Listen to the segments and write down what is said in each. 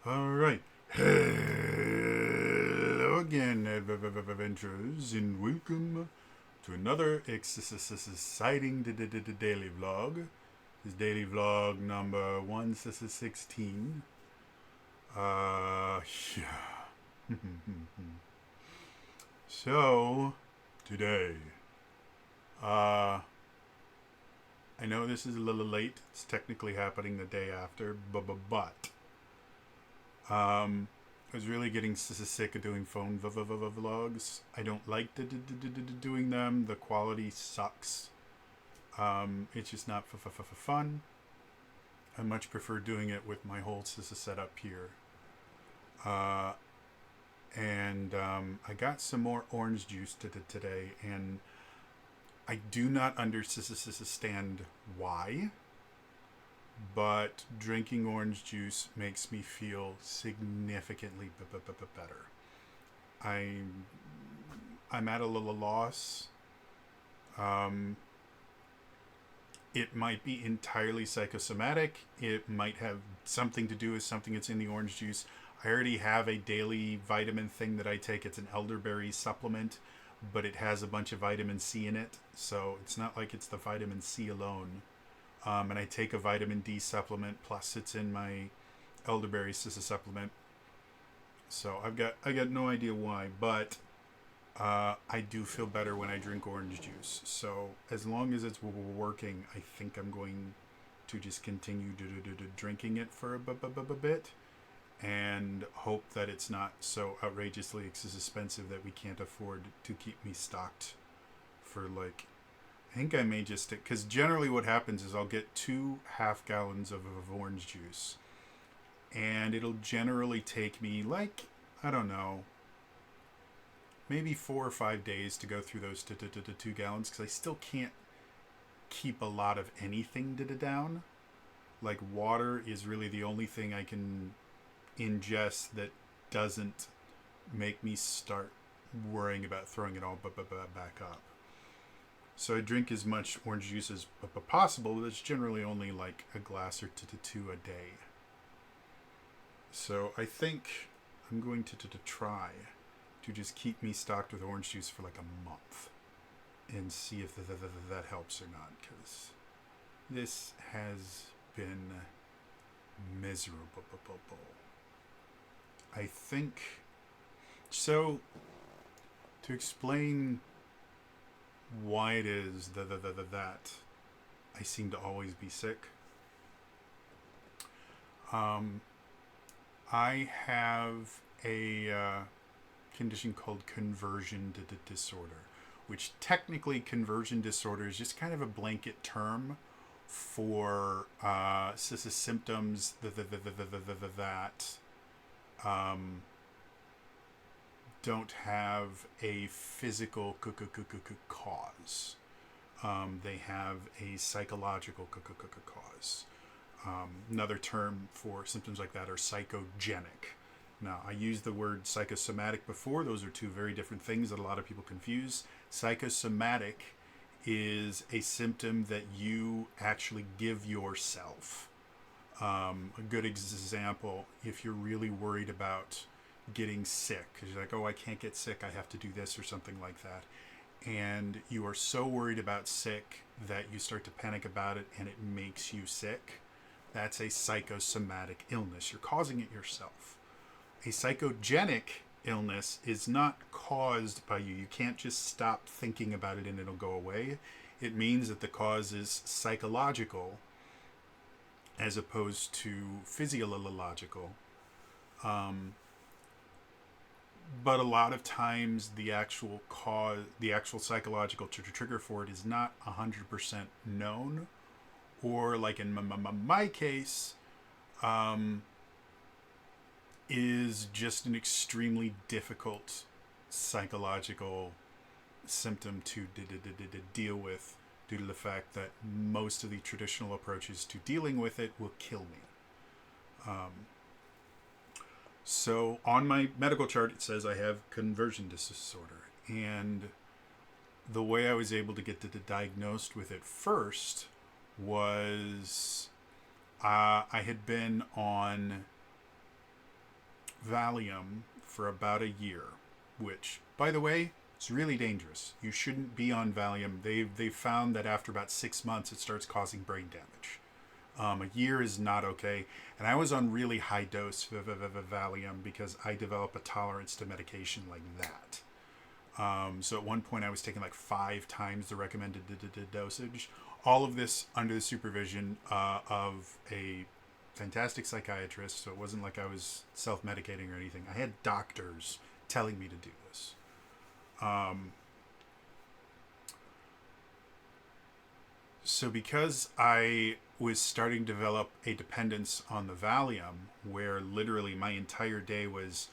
All right. Hello again, adventurers, and welcome to another exciting daily vlog. This daily vlog number 116. Yeah. So, today, uh, I know this is a little late. It's technically happening the day after, but I was really getting sick of doing phone vlogs. I don't like doing them. The quality sucks. It's just not fun. I much prefer doing it with my whole setup here. Uh, and I got some more orange juice today, and I do not understand why, but drinking orange juice makes me feel significantly better. I'm I'm at a little loss. Um, it might be entirely psychosomatic. It might have something to do with something that's in the orange juice. I already have a daily vitamin thing that I take. It's an elderberry supplement, but it has a bunch of vitamin C in it. So it's not like it's the vitamin C alone. And I take a vitamin D supplement, plus it's in my elderberry supplement. So I got no idea why, but I do feel better when I drink orange juice. So as long as it's working, I think I'm going to just continue drinking it for a bit, and hope that it's not so outrageously expensive that we can't afford to keep me stocked for like. I think I may just stick, because generally what happens is I'll get 2 half gallons of orange juice, and it'll generally take me like, I don't know, maybe 4 or 5 days to go through those 2 gallons, because I still can't keep a lot of anything down. Like water is really the only thing I can ingest that doesn't make me start worrying about throwing it all back up. So I drink as much orange juice as possible, but it's generally only like a glass or two a day. So I think I'm going to try to just keep me stocked with orange juice for like a month and see if that helps or not, because this has been miserable. I think so. To explain why it is that I seem to always be sick, I have a condition called conversion disorder, which technically conversion disorder is just kind of a blanket term for symptoms that don't have a physical cause. They have a psychological cause. Another term for symptoms like that are psychogenic. Now, I used the word psychosomatic before. Those are two very different things that a lot of people confuse. Psychosomatic is a symptom that you actually give yourself. A good example, if you're really worried about getting sick, because you're like, oh, I can't get sick, I have to do this or something like that, and you are so worried about sick that you start to panic about it and it makes you sick, that's a psychosomatic illness. You're causing it yourself. A psychogenic illness is not caused by you. You can't just stop thinking about it and it'll go away. It means that the cause is psychological as opposed to physiological. But a lot of times the actual cause, the actual psychological trigger for it is not 100% known, or like in my case, is just an extremely difficult psychological symptom to deal with, due to the fact that most of the traditional approaches to dealing with it will kill me. So on my medical chart, it says I have conversion disorder. And the way I was able to get diagnosed with it first was I had been on Valium for about a year, which, by the way, it's really dangerous. You shouldn't be on Valium. They've found that after about 6 months, it starts causing brain damage. A year is not okay. And I was on really high dose Valium because I develop a tolerance to medication like that. So at one point I was taking like 5 times the recommended dosage. All of this under the supervision of a fantastic psychiatrist. So it wasn't like I was self-medicating or anything. I had doctors telling me to do this. So because I was starting to develop a dependence on the Valium, where literally my entire day was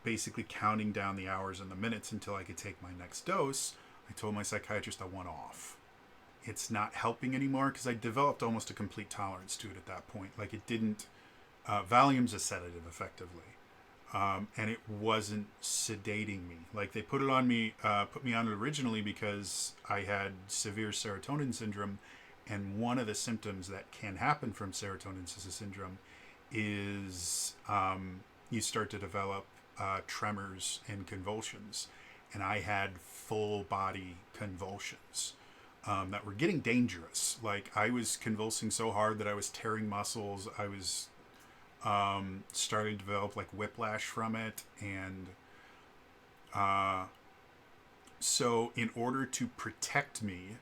basically counting down the hours and the minutes until I could take my next dose, I told my psychiatrist I want off. It's not helping anymore because I developed almost a complete tolerance to it at that point. Like it didn't, Valium's a sedative effectively. And it wasn't sedating me. Like they put me on it originally because I had severe serotonin syndrome, and one of the symptoms that can happen from serotonin syndrome is you start to develop tremors and convulsions, and I had full body convulsions that were getting dangerous. Like I was convulsing so hard that I was tearing muscles. I was starting to develop like whiplash from it, and so in order to protect me,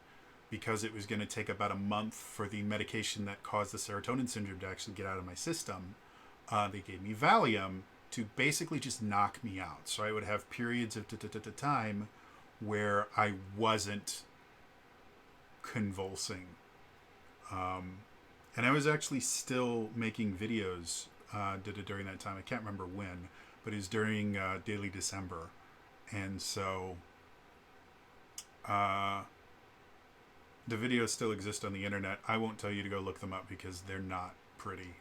because it was going to take about a month for the medication that caused the serotonin syndrome to actually get out of my system, they gave me Valium to basically just knock me out. So I would have periods of time where I wasn't convulsing. And I was actually still making videos during that time. I can't remember when, but it was during Daily December. And so the videos still exist on the internet. I won't tell you to go look them up because they're not pretty.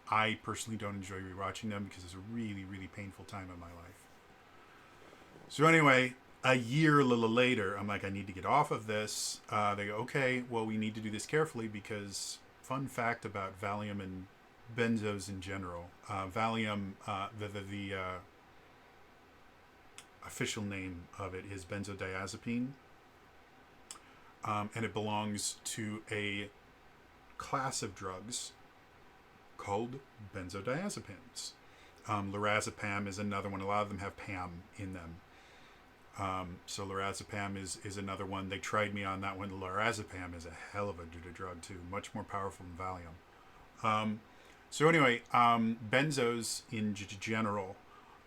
I personally don't enjoy rewatching them because it's a really, really painful time in my life. So anyway, a year later, I'm like, I need to get off of this. They go, okay, well, we need to do this carefully because fun fact about Valium and benzos in general. Valium, the official name of it is benzodiazepine. And it belongs to a class of drugs called benzodiazepines. Lorazepam is another one. A lot of them have Pam in them. So lorazepam is another one. They tried me on that one. Lorazepam is a hell of a drug too, much more powerful than Valium. So anyway, benzos in general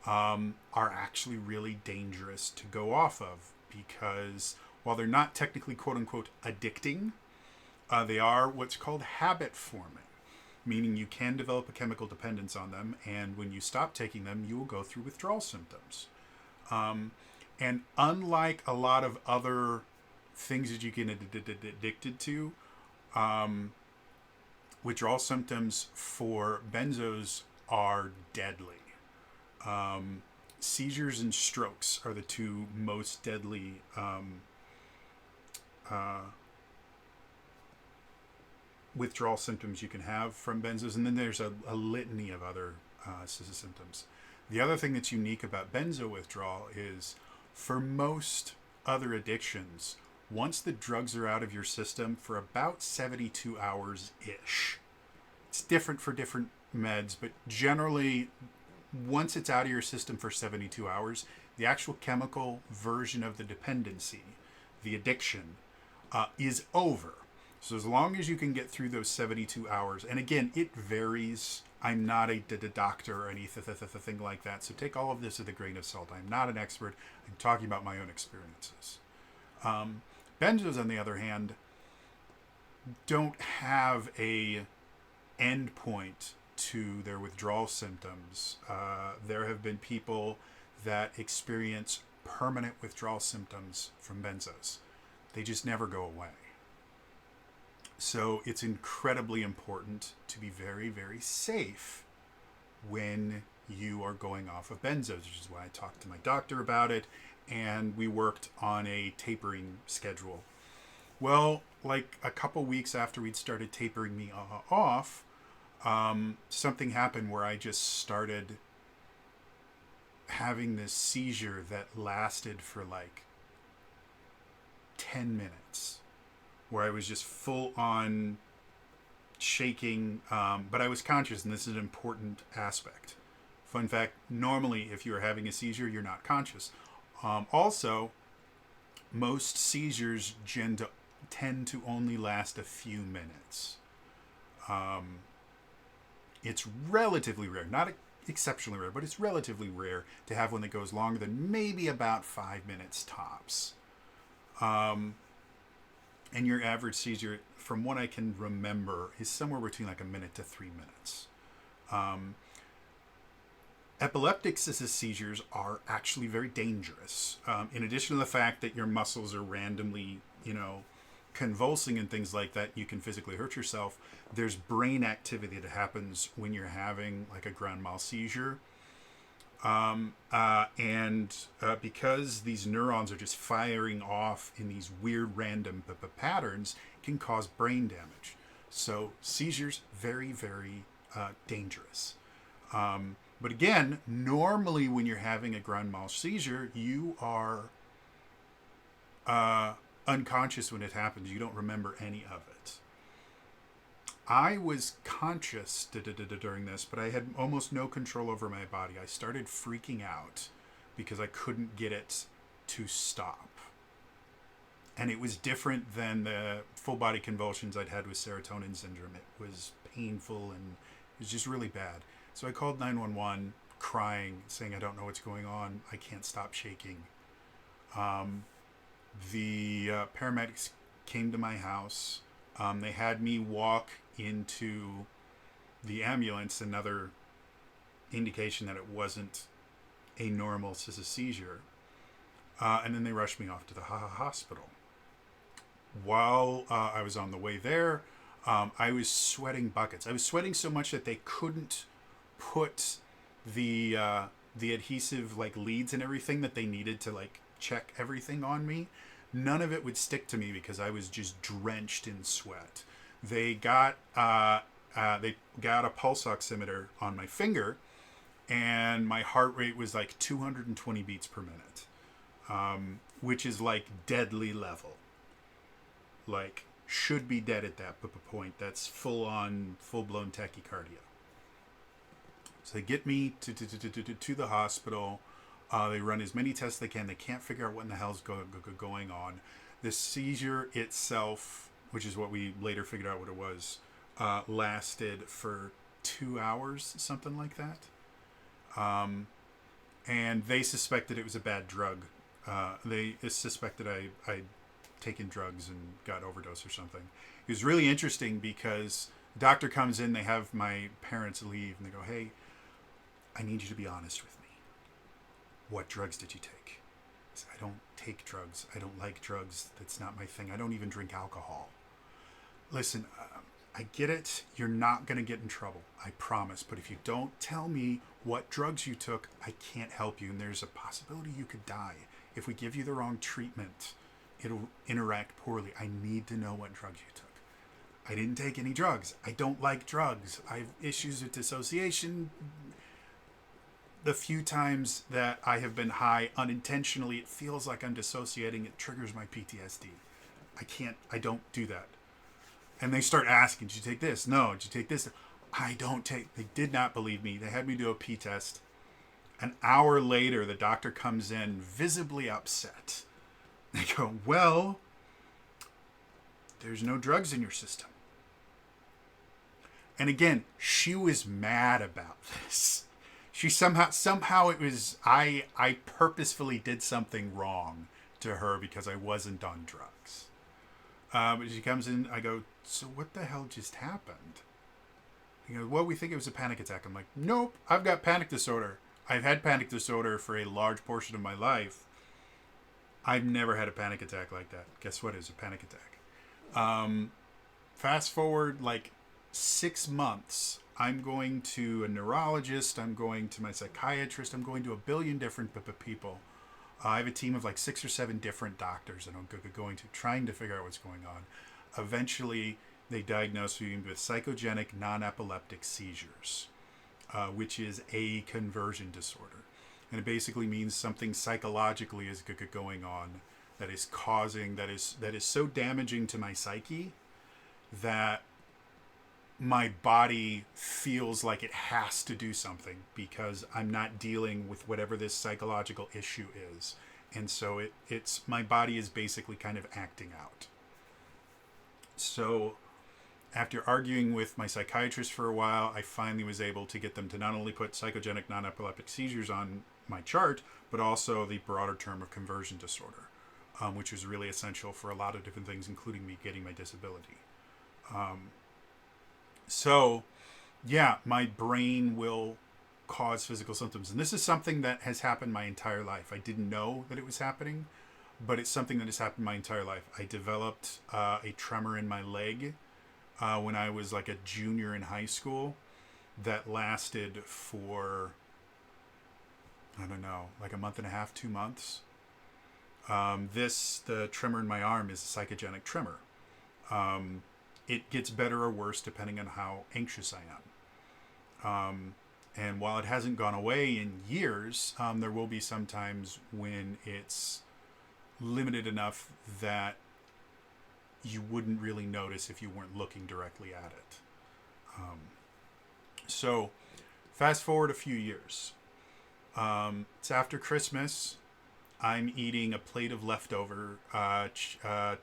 are actually really dangerous to go off of because while they're not technically quote unquote addicting, they are what's called habit forming, meaning you can develop a chemical dependence on them, and when you stop taking them, you will go through withdrawal symptoms. And unlike a lot of other things that you get addicted to, withdrawal symptoms for benzos are deadly. Seizures and strokes are the two most deadly withdrawal symptoms you can have from benzos, and then there's a litany of other symptoms. The other thing that's unique about benzo withdrawal is for most other addictions, once the drugs are out of your system for about 72 hours-ish. It's different for different meds, but generally, once it's out of your system for 72 hours, the actual chemical version of the dependency, the addiction, is over. So as long as you can get through those 72 hours, and again, it varies. I'm not a doctor or anything like that, so take all of this with a grain of salt. I'm not an expert. I'm talking about my own experiences. Benzos, on the other hand, don't have a end point to their withdrawal symptoms. There have been people that experience permanent withdrawal symptoms from benzos. They just never go away. So it's incredibly important to be very, very safe when you are going off of benzos, which is why I talked to my doctor about it, and we worked on a tapering schedule. Well, like a couple weeks after we'd started tapering me off, something happened where I just started having this seizure that lasted for like 10 minutes, where I was just full on shaking, but I was conscious, and this is an important aspect. Fun fact, normally if you're having a seizure, you're not conscious. Also, most seizures tend to only last a few minutes. It's relatively rare, not exceptionally rare, but it's relatively rare to have one that goes longer than maybe about 5 minutes tops. And your average seizure, from what I can remember, is somewhere between like a minute to 3 minutes. Epileptic seizures are actually very dangerous. In addition to the fact that your muscles are randomly, convulsing and things like that, you can physically hurt yourself. There's brain activity that happens when you're having like a grand mal seizure. Because these neurons are just firing off in these weird random patterns, it can cause brain damage. So seizures, very, very dangerous. But again, normally when you're having a grand mal seizure, you are unconscious when it happens. You don't remember any of it. I was conscious during this, but I had almost no control over my body. I started freaking out because I couldn't get it to stop. And it was different than the full body convulsions I'd had with serotonin syndrome. It was painful and it was just really bad. So I called 911 crying, saying, I don't know what's going on. I can't stop shaking. The paramedics came to my house. They had me walk into the ambulance, another indication that it wasn't a normal seizure. And then they rushed me off to the hospital. While I was on the way there, I was sweating buckets. I was sweating so much that they couldn't put the adhesive like leads and everything that they needed to like check everything on me. None of it would stick to me because I was just drenched in sweat. They got a pulse oximeter on my finger, and my heart rate was like 220 beats per minute, which is like deadly level. Like, should be dead at that point. That's full-blown tachycardia. So they get me to the hospital. They run as many tests as they can. They can't figure out what in the hell's going on. The seizure itself, which is what we later figured out what it was, lasted for 2 hours, something like that. And they suspected it was a bad drug. They suspected I'd taken drugs and got overdose or something. It was really interesting because the doctor comes in, they have my parents leave, and they go, hey, I need you to be honest with me. What drugs did you take? I said, I don't take drugs. I don't like drugs. That's not my thing. I don't even drink alcohol. Listen, I get it. You're not going to get in trouble. I promise. But if you don't tell me what drugs you took, I can't help you. And there's a possibility you could die. If we give you the wrong treatment, it'll interact poorly. I need to know what drugs you took. I didn't take any drugs. I don't like drugs. I have issues with dissociation. The few times that I have been high unintentionally, it feels like I'm dissociating. It triggers my PTSD. I don't do that. And they start asking, did you take this? No. Did you take this? They did not believe me. They had me do a P test. An hour later, the doctor comes in visibly upset. They go, well, there's no drugs in your system. And again, she was mad about this. She somehow it was, I purposefully did something wrong to her because I wasn't on drugs. But she comes in, I go, so what the hell just happened? He goes, well, we think it was a panic attack. I'm like, nope, I've got panic disorder. I've had panic disorder for a large portion of my life. I've never had a panic attack like that. Guess what? It was a panic attack. Fast forward like 6 months. I'm going to a neurologist. I'm going to my psychiatrist. I'm going to a billion different people. I have a team of like 6 or 7 different doctors that I'm going to, trying to figure out what's going on. Eventually, they diagnosed me with psychogenic non-epileptic seizures, which is a conversion disorder. And it basically means something psychologically is going on that is causing, that is so damaging to my psyche that my body feels like it has to do something because I'm not dealing with whatever this psychological issue is. And so it's my body is basically kind of acting out. So after arguing with my psychiatrist for a while, I finally was able to get them to not only put psychogenic non-epileptic seizures on my chart, but also the broader term of conversion disorder, which was really essential for a lot of different things, including me getting my disability. So, yeah, my brain will cause physical symptoms. And this is something that has happened my entire life. I didn't know that it was happening, but it's something that has happened my entire life. I developed a tremor in my leg when I was like a junior in high school that lasted for, I don't know, like a month and a half, 2 months. The tremor in my arm is a psychogenic tremor. It gets better or worse depending on how anxious I am. And while it hasn't gone away in years, there will be some times when it's limited enough that you wouldn't really notice if you weren't looking directly at it. So fast forward a few years. It's after Christmas. I'm eating a plate of leftover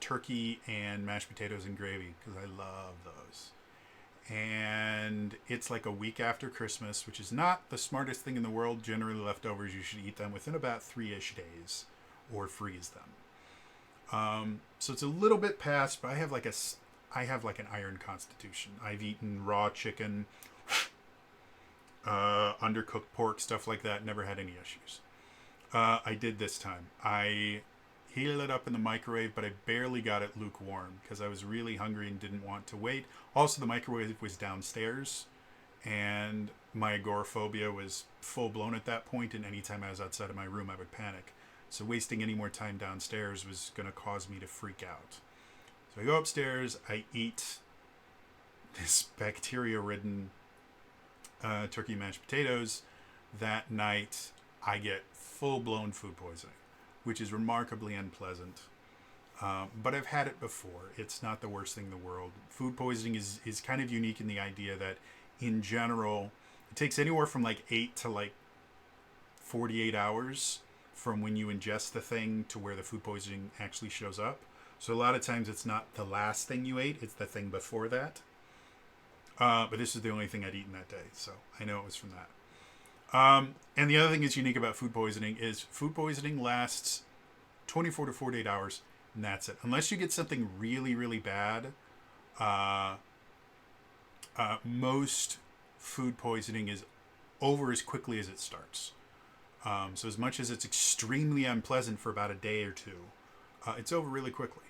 turkey and mashed potatoes and gravy because I love those. And it's like a week after Christmas, which is not the smartest thing in the world. Generally, leftovers, you should eat them within about 3-ish days or freeze them. So it's a little bit past, but I have like an iron constitution. I've eaten raw chicken, undercooked pork, stuff like that. Never had any issues. I did this time. I heated it up in the microwave, but I barely got it lukewarm because I was really hungry and didn't want to wait. Also, the microwave was downstairs, and my agoraphobia was full blown at that point, and anytime I was outside of my room, I would panic. So wasting any more time downstairs was going to cause me to freak out. So I go upstairs, I eat this bacteria-ridden turkey mashed potatoes. That night, I get full-blown food poisoning, which is remarkably unpleasant. But I've had it before. It's not the worst thing in the world. Food poisoning is kind of unique in the idea that, in general, it takes anywhere from like 8 to like 48 hours from when you ingest the thing to where the food poisoning actually shows up. So a lot of times it's not the last thing you ate, it's the thing before that. But this is the only thing I'd eaten that day, so I know it was from that. And the other thing that's unique about food poisoning lasts 24 to 48 hours, and that's it. Unless you get something really, really bad, most food poisoning is over as quickly as it starts. So as much as it's extremely unpleasant for about a day or two, it's over really quickly.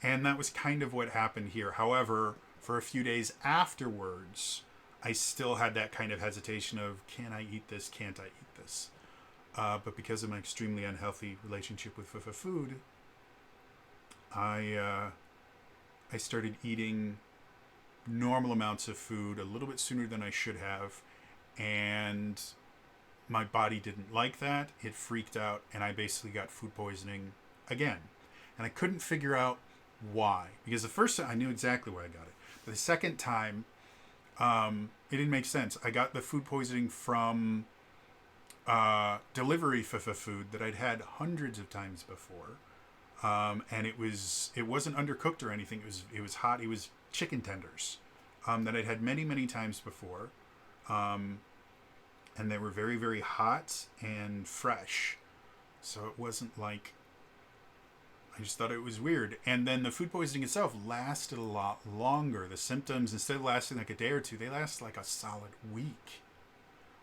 And that was kind of what happened here. However, for a few days afterwards, I still had that kind of hesitation of, can I eat this? Can't I eat this? But because of my extremely unhealthy relationship with food, I started eating normal amounts of food a little bit sooner than I should have. And my body didn't like that. It freaked out, and I basically got food poisoning again. And I couldn't figure out why. Because the first time, I knew exactly where I got it. But the second time, it didn't make sense. I got the food poisoning from delivery food that I'd had hundreds of times before, and it wasn't undercooked or anything. It was hot. It was chicken tenders that I'd had many times before, and they were very, very hot and fresh. So it wasn't like, I just thought it was weird. And then the food poisoning itself lasted a lot longer. The symptoms, instead of lasting like a day or two, they lasted like a solid week,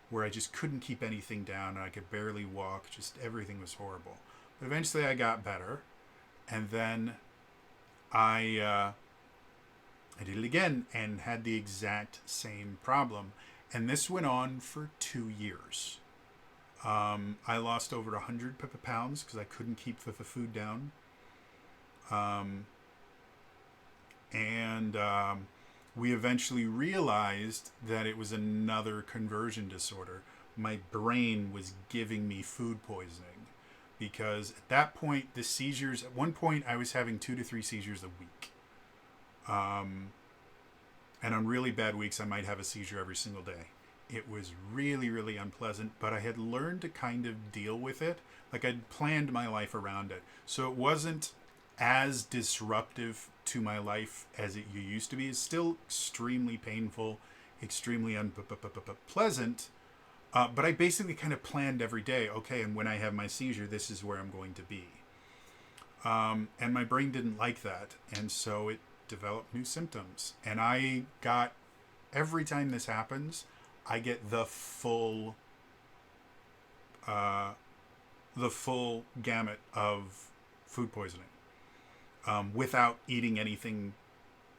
where I just couldn't keep anything down and I could barely walk. Just everything was horrible. But eventually I got better. And then I did it again and had the exact same problem. And this went on for 2 years. I lost over 100 pounds because I couldn't keep the food down. We eventually realized that it was another conversion disorder. my brain was giving me food poisoning, because at that point, the seizures, at one point I was having 2 to 3 seizures a week. And on really bad weeks, I might have a seizure every single day. It was really, really unpleasant, but I had learned to kind of deal with it. Like, I'd planned my life around it. So it wasn't as disruptive to my life as it used to be. It's still extremely painful, extremely unpleasant. But I basically kind of planned every day, okay, and when I have my seizure, this is where I'm going to be. And my brain didn't like that. And so it developed new symptoms. And I got, every time this happens, I get the full gamut of food poisoning, without eating anything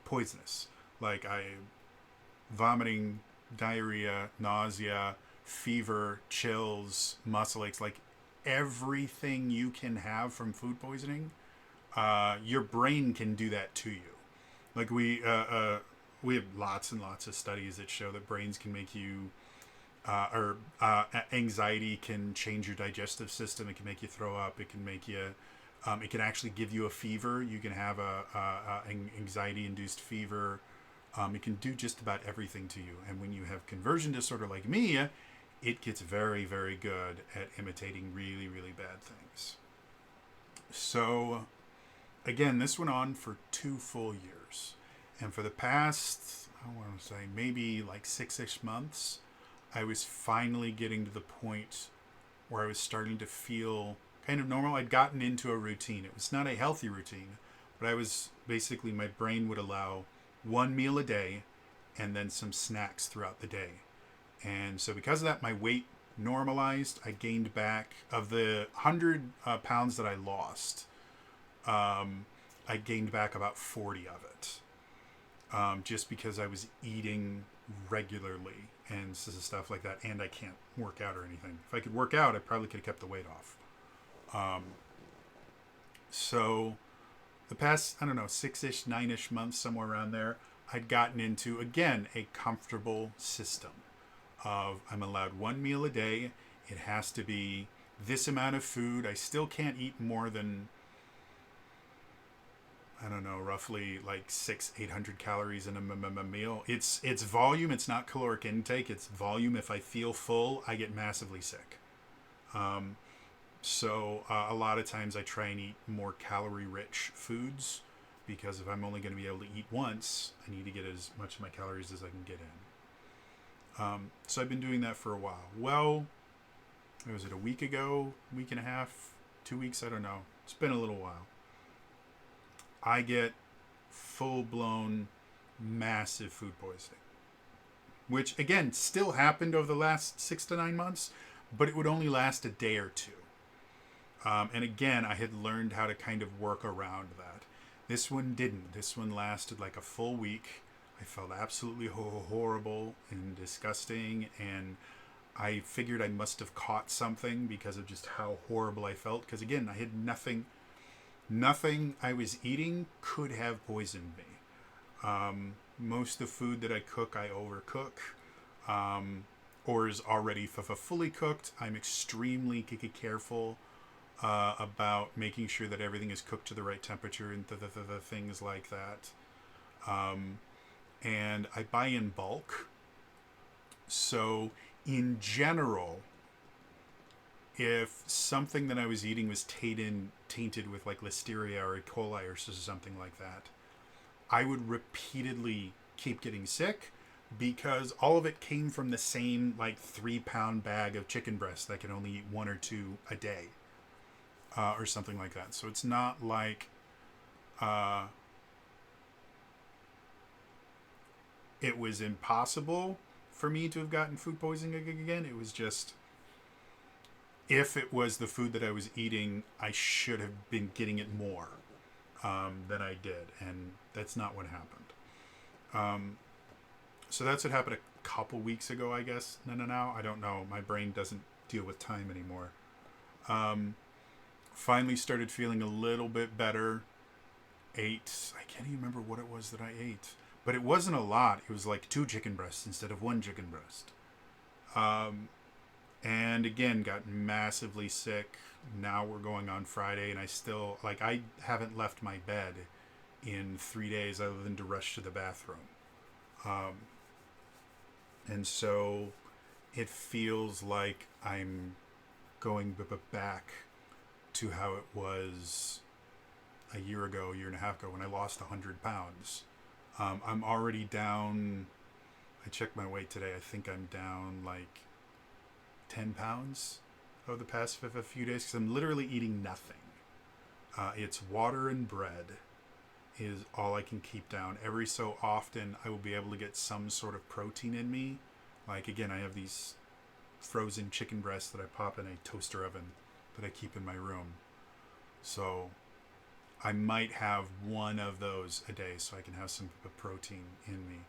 poisonous. Like vomiting, diarrhea, nausea, fever, chills, muscle aches, like everything you can have from food poisoning. Your brain can do that to you. Like we have lots and lots of studies that show that brains can make you, anxiety can change your digestive system. It can make you throw up. It can make you, it can actually give you a fever. You can have an anxiety-induced fever. It can do just about everything to you. And when you have conversion disorder like me, it gets very, very good at imitating really, really bad things. So, again, this went on for 2 full years. And for the past, I want to say, maybe like 6-ish months, I was finally getting to the point where I was starting to feel kind of normal. I'd gotten into a routine. It was not a healthy routine, but I was basically, my brain would allow 1 meal a day and then some snacks throughout the day. And so because of that, my weight normalized. I gained back, of the 100 pounds that I lost, I gained back about 40 of it, just because I was eating regularly and stuff like that, and I can't work out or anything. If I could work out, I probably could have kept the weight off. So the past, I don't know, 6-ish, 9-ish months, somewhere around there, I'd gotten into, again, a comfortable system of, I'm allowed 1 meal a day. It has to be this amount of food. I still can't eat more than, I don't know, roughly like 600-800 calories in a meal. It's volume. It's not caloric intake. It's volume. If I feel full, I get massively sick. So a lot of times I try and eat more calorie-rich foods, because if I'm only going to be able to eat once, I need to get as much of my calories as I can get in. So I've been doing that for a while. Well, was it a week ago, week and a half, 2 weeks? I don't know. It's been a little while. I get full-blown massive food poisoning, which again still happened over the last 6 to 9 months, but it would only last a day or two. And again, I had learned how to kind of work around that. This one didn't. This one lasted like a full week. I felt absolutely horrible and disgusting, and I figured I must have caught something because of just how horrible I felt. Because again, I had nothing I was eating could have poisoned me. Most of the food that I cook, I overcook, or is already fully cooked. I'm extremely careful about making sure that everything is cooked to the right temperature and the things like that. And I buy in bulk. So in general, if something that I was eating was tainted with like Listeria or E. coli or something like that, I would repeatedly keep getting sick, because all of it came from the same like 3-pound bag of chicken breast that I can only eat 1 or 2 a day, or something like that. So it's not like it was impossible for me to have gotten food poisoning again. It was just, if it was the food that I was eating, I should have been getting it more than I did, and that's not what happened. So that's what happened a couple weeks ago, I guess. No, I don't know. My brain doesn't deal with time anymore. Finally started feeling a little bit better. I can't even remember what it was that I ate, but it wasn't a lot. It was like 2 chicken breasts instead of 1 chicken breast. And again, got massively sick. Now we're going on Friday, and I still, like, I haven't left my bed in 3 days other than to rush to the bathroom. Um, and so it feels like I'm going back to how it was a year ago, year and a half ago, when I lost 100 pounds. I'm already down. I checked my weight today. I think I'm down like 10 pounds over the past few days because I'm literally eating nothing. It's water and bread is all I can keep down. Every so often, I will be able to get some sort of protein in me. Like, again, I have these frozen chicken breasts that I pop in a toaster oven that I keep in my room. So I might have one of those a day so I can have some protein in me.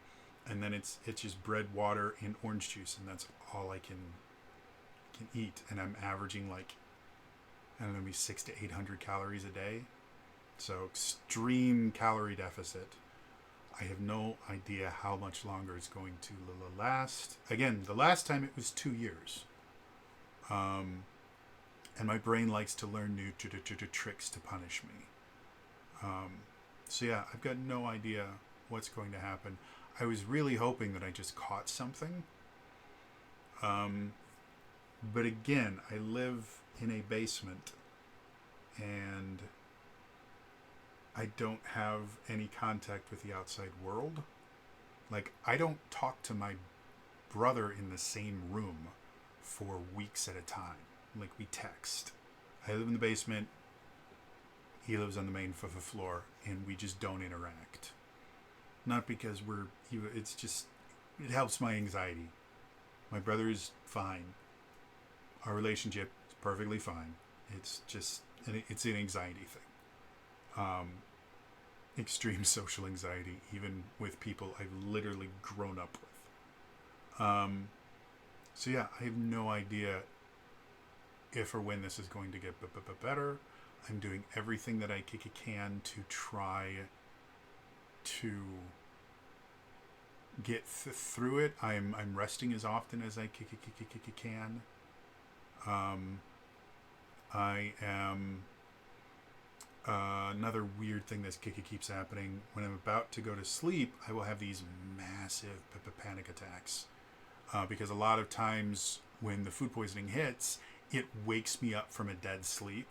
And then it's just bread, water, and orange juice, and that's all I can eat. And I'm averaging like, I don't know, maybe 600 to 800 calories a day. So extreme calorie deficit. I have no idea how much longer it's going to last. Again, the last time it was 2 years. And my brain likes to learn new tricks to punish me. So yeah, I've got no idea what's going to happen. I was really hoping that I just caught something. But again, I live in a basement and I don't have any contact with the outside world. Like, I don't talk to my brother in the same room for weeks at a time. Like, we text. I live in the basement. He lives on the main floor, and we just don't interact. Not because it's just, it helps my anxiety. My brother is fine. Our relationship is perfectly fine. It's just, it's an anxiety thing. Extreme social anxiety, even with people I've literally grown up with. So yeah, I have no idea if or when this is going to get better. I'm doing everything that I can to try to get through it. I'm resting as often as I can. I am another weird thing that keeps happening. When I'm about to go to sleep, I will have these massive panic attacks because a lot of times when the food poisoning hits, it wakes me up from a dead sleep.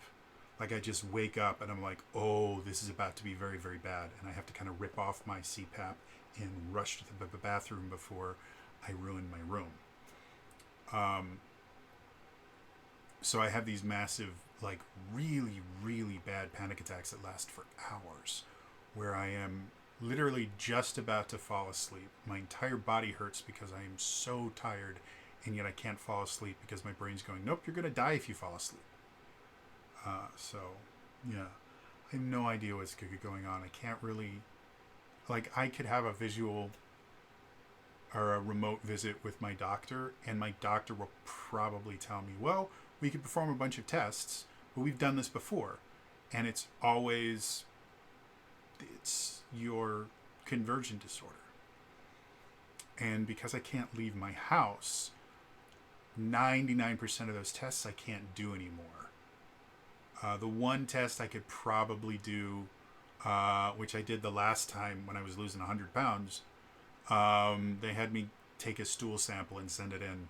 Like, I just wake up and I'm like, oh, this is about to be very, very bad. And I have to kind of rip off my CPAP and rush to the bathroom before I ruin my room. So I have these massive, like, really, really bad panic attacks that last for hours, where I am literally just about to fall asleep. My entire body hurts because I am so tired, and yet I can't fall asleep because my brain's going, nope, you're going to die if you fall asleep. So, yeah, I have no idea what's going on. I can't really, like, I could have a visual or a remote visit with my doctor, and my doctor will probably tell me, well, we could perform a bunch of tests, but we've done this before. And it's always, it's your conversion disorder. And because I can't leave my house, 99% of those tests I can't do anymore. The one test I could probably do, which I did the last time when I was losing 100 pounds, they had me take a stool sample and send it in.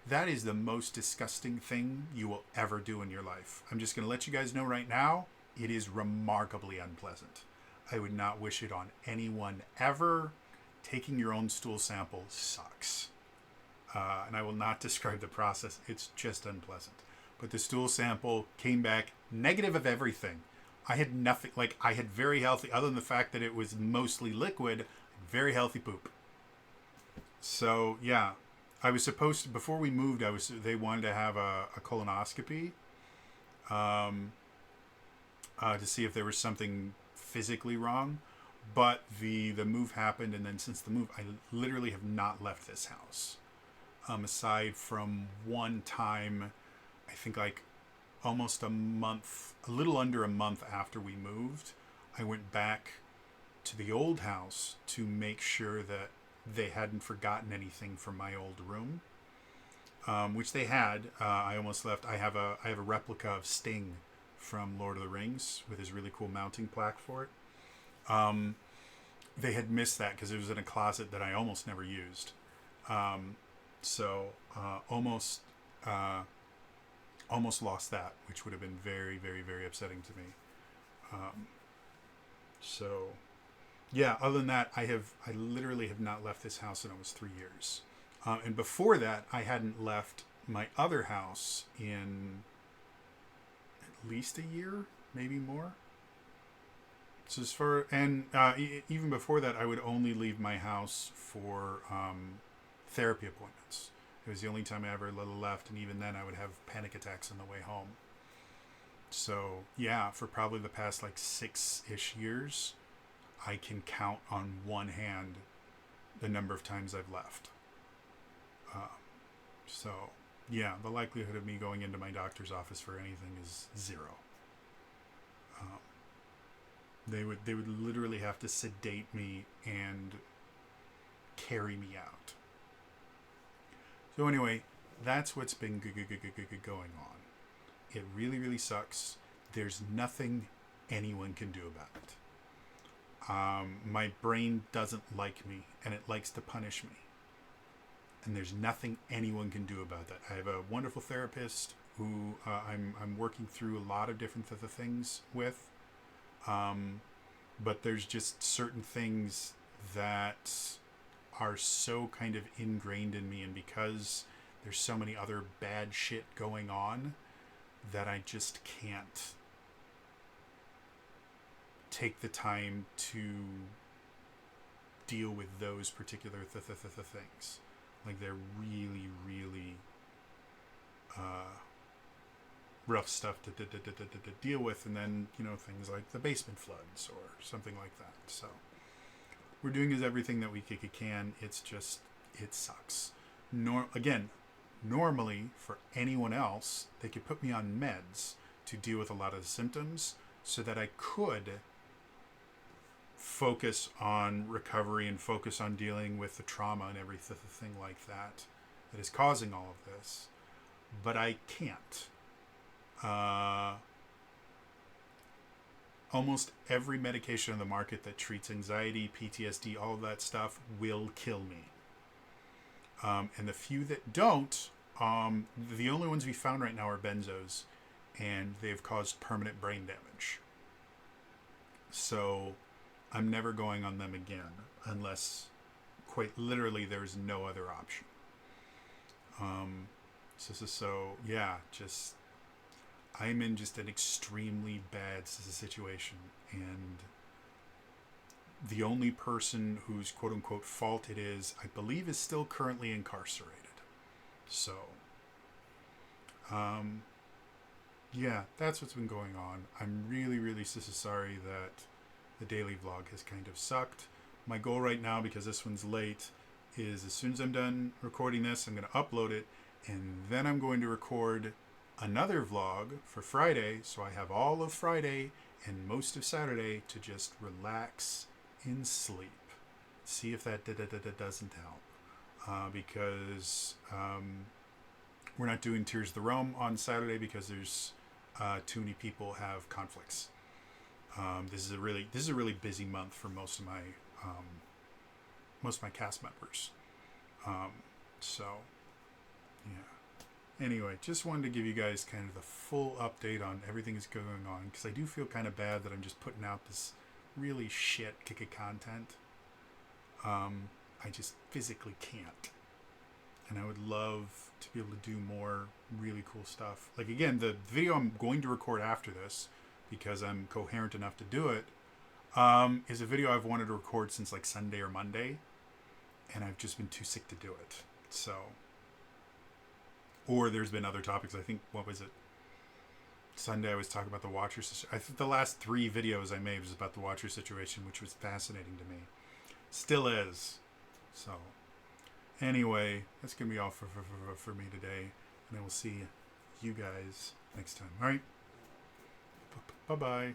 That is the most disgusting thing you will ever do in your life. I'm just going to let you guys know right now, it is remarkably unpleasant. I would not wish it on anyone ever. Taking your own stool sample sucks. And I will not describe the process. It's just unpleasant. But the stool sample came back negative of everything. I had nothing, like, I had very healthy, other than the fact that it was mostly liquid, very healthy poop. So, yeah. I was supposed to, before we moved, they wanted to have a colonoscopy to see if there was something physically wrong. But the move happened, and then since the move, I literally have not left this house. Aside from one time, I think like almost a little under a month after we moved, I went back to the old house to make sure that they hadn't forgotten anything from my old room. which they had. I almost left. I have a replica of Sting from Lord of the Rings with his really cool mounting plaque for it. They had missed that because it was in a closet that I almost never used. So almost lost that, which would have been very, very, very upsetting to me. So yeah, other than that, I literally have not left this house in almost 3 years. And before that, I hadn't left my other house in at least a year, maybe more. So as far, and even before that, I would only leave my house for therapy appointments. It was the only time I ever left, and even then I would have panic attacks on the way home. So yeah, for probably the past like 6-ish years, I can count on one hand the number of times I've left. So yeah, the likelihood of me going into my doctor's office for anything is 0. They would literally have to sedate me and carry me out. So anyway, that's what's been going on. It really, really sucks. There's nothing anyone can do about it. My brain doesn't like me, and it likes to punish me. And there's nothing anyone can do about that. I have a wonderful therapist who I'm working through a lot of different things with. But there's just certain things that are so kind of ingrained in me, and because there's so many other bad shit going on, that I just can't take the time to deal with those particular things. Like, they're really, really rough stuff to deal with. And then, things like the basement floods or something like that. So we're doing everything that we can. It's just, it sucks. Normally for anyone else, they could put me on meds to deal with a lot of the symptoms so that I could focus on recovery and focus on dealing with the trauma and everything like that is causing all of this. But I can't. Almost every medication on the market that treats anxiety, PTSD, all of that stuff will kill me. And the few that don't, the only ones we found right now are benzos, and they've caused permanent brain damage. So I'm never going on them again unless, quite literally, there's no other option. So yeah, just I'm in just an extremely bad situation, and the only person whose quote-unquote fault it is, I believe, is still currently incarcerated. So yeah, that's what's been going on. I'm really, really sorry that the daily vlog has kind of sucked. My goal right now, because this one's late, is as soon as I'm done recording this, I'm going to upload it, and then I'm going to record another vlog for Friday, so I have all of Friday and most of Saturday to just relax and sleep. See if that doesn't help. Because we're not doing Tears of the Realm on Saturday because there's too many people have conflicts. This is a really busy month for most of my cast members. So yeah. Anyway, just wanted to give you guys kind of the full update on everything that's going on, because I do feel kind of bad that I'm just putting out this really shit content. I just physically can't. And I would love to be able to do more really cool stuff. Like, again, the video I'm going to record after this, because I'm coherent enough to do it, is a video I've wanted to record since like Sunday or Monday, and I've just been too sick to do it. So, or there's been other topics. I think, what was it? Sunday I was talking about the Watcher situation. I think the last 3 videos I made was about the Watcher situation, which was fascinating to me. Still is. So, anyway, that's going to be all for me today. And I will see you guys next time. All right? Bye-bye.